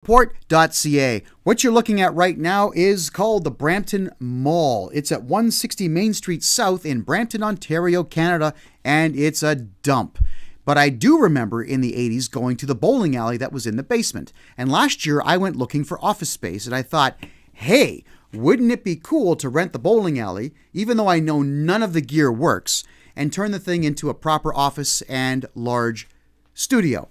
Port.ca. What you're looking at right now is called the Brampton Mall. It's at 160 Main Street South in Brampton, Ontario, Canada, and it's a dump. But I do remember in the 80s going to the bowling alley that was in the basement. And last year I went looking for office space and I thought, hey, wouldn't it be cool to rent the bowling alley, even though I know none of the gear works, and turn the thing into a proper office and large studio?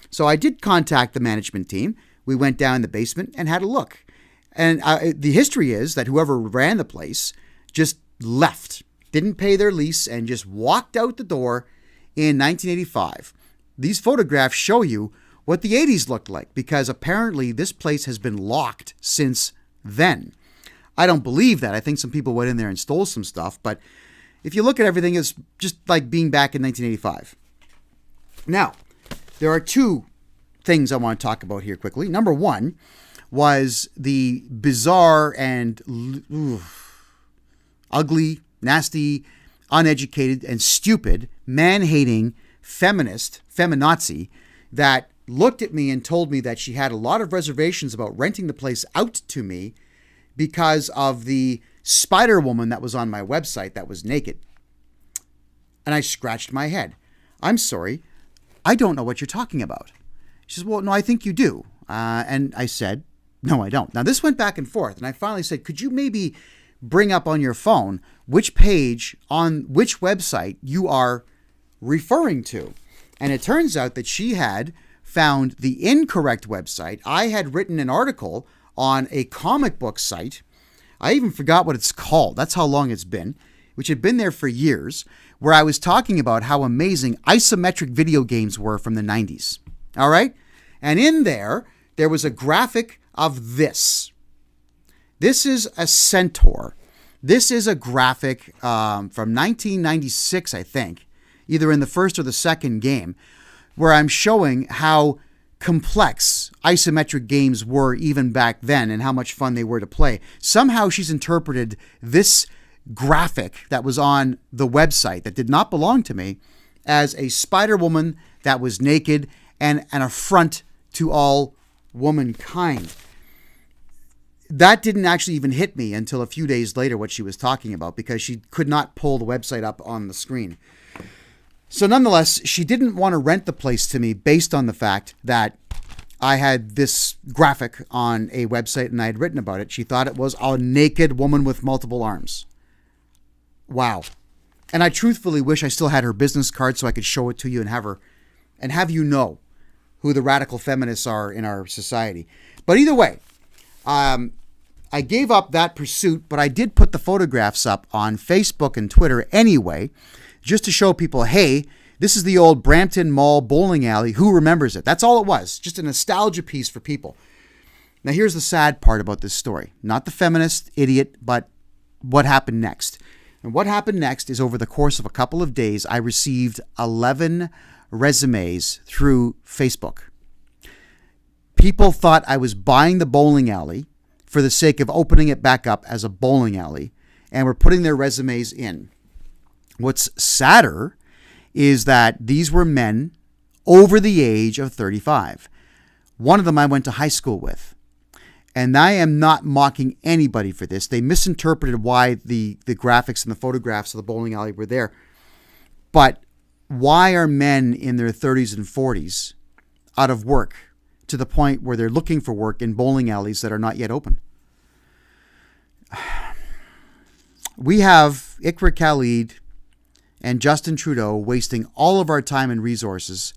So I did contact the management team. We went down in the basement and had a look. And the history is that whoever ran the place just left, didn't pay their lease, and just walked out the door in 1985. These photographs show you what the 80s looked like, because apparently this place has been locked since then. I don't believe that. I think some people went in there and stole some stuff. But if you look at everything, it's just like being back in 1985. Now, there are two things I want to talk about here quickly. Number one was the bizarre and ugly, nasty, uneducated, and stupid, man-hating feminazi that looked at me and told me that she had a lot of reservations about renting the place out to me because of the Spider Woman that was on my website that was naked. And I scratched my head. I'm sorry, I don't know what you're talking about. She says, well, no, I think you do. And I said, no, I don't. Now, this went back and forth. And I finally said, could you maybe bring up on your phone which page on which website you are referring to? And it turns out that she had found the incorrect website. I had written an article on a comic book site. I even forgot what it's called. That's how long it's been, which had been there for years, where I was talking about how amazing isometric video games were from the 90s. All right? And in there was a graphic of this. This is a centaur. This is a graphic from 1996, I think, either in the first or the second game, where I'm showing how complex isometric games were even back then and how much fun they were to play. Somehow she's interpreted this graphic that was on the website that did not belong to me as a Spider Woman that was naked and an affront to all womankind. That didn't actually even hit me until a few days later, what she was talking about, because she could not pull the website up on the screen. So nonetheless, she didn't want to rent the place to me based on the fact that I had this graphic on a website and I had written about it. She thought it was a naked woman with multiple arms. Wow. And I truthfully wish I still had her business card so I could show it to you and have you know who the radical feminists are in our society. But either way, I gave up that pursuit, but I did put the photographs up on Facebook and Twitter anyway, just to show people, hey, this is the old Brampton Mall bowling alley. Who remembers it? That's all it was. Just a nostalgia piece for people. Now, here's the sad part about this story. Not the feminist idiot, but what happened next. And what happened next is over the course of a couple of days, I received 11 resumes through Facebook. People thought I was buying the bowling alley for the sake of opening it back up as a bowling alley and were putting their resumes in. What's sadder is that these were men over the age of 35. One of them I went to high school with. And I am not mocking anybody for this. They misinterpreted why the graphics and the photographs of the bowling alley were there. But why are men in their 30s and 40s out of work to the point where they're looking for work in bowling alleys that are not yet open? We have Iqra Khalid and Justin Trudeau wasting all of our time and resources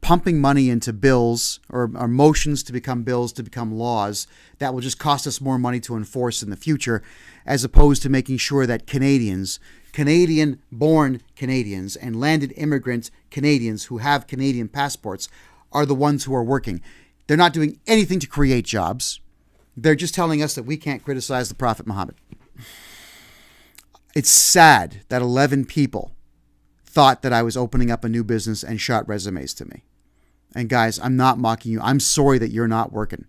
pumping money into bills or motions to become bills, to become laws that will just cost us more money to enforce in the future, as opposed to making sure that Canadians, Canadian-born Canadians and landed immigrant Canadians who have Canadian passports are the ones who are working. They're not doing anything to create jobs. They're just telling us that we can't criticize the Prophet Muhammad. It's sad that 11 people thought that I was opening up a new business and shot resumes to me. And guys, I'm not mocking you. I'm sorry that you're not working.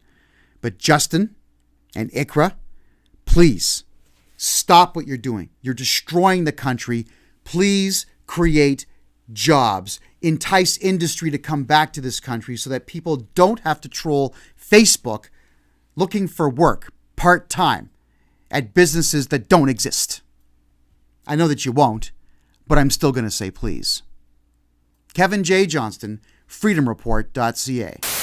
But Justin and Iqra, please stop what you're doing. You're destroying the country. Please create jobs entice industry to come back to this country so that people don't have to troll Facebook looking for work part-time at businesses that don't exist. I know that you won't, but I'm still going to say please. Kevin J. Johnston, freedomreport.ca.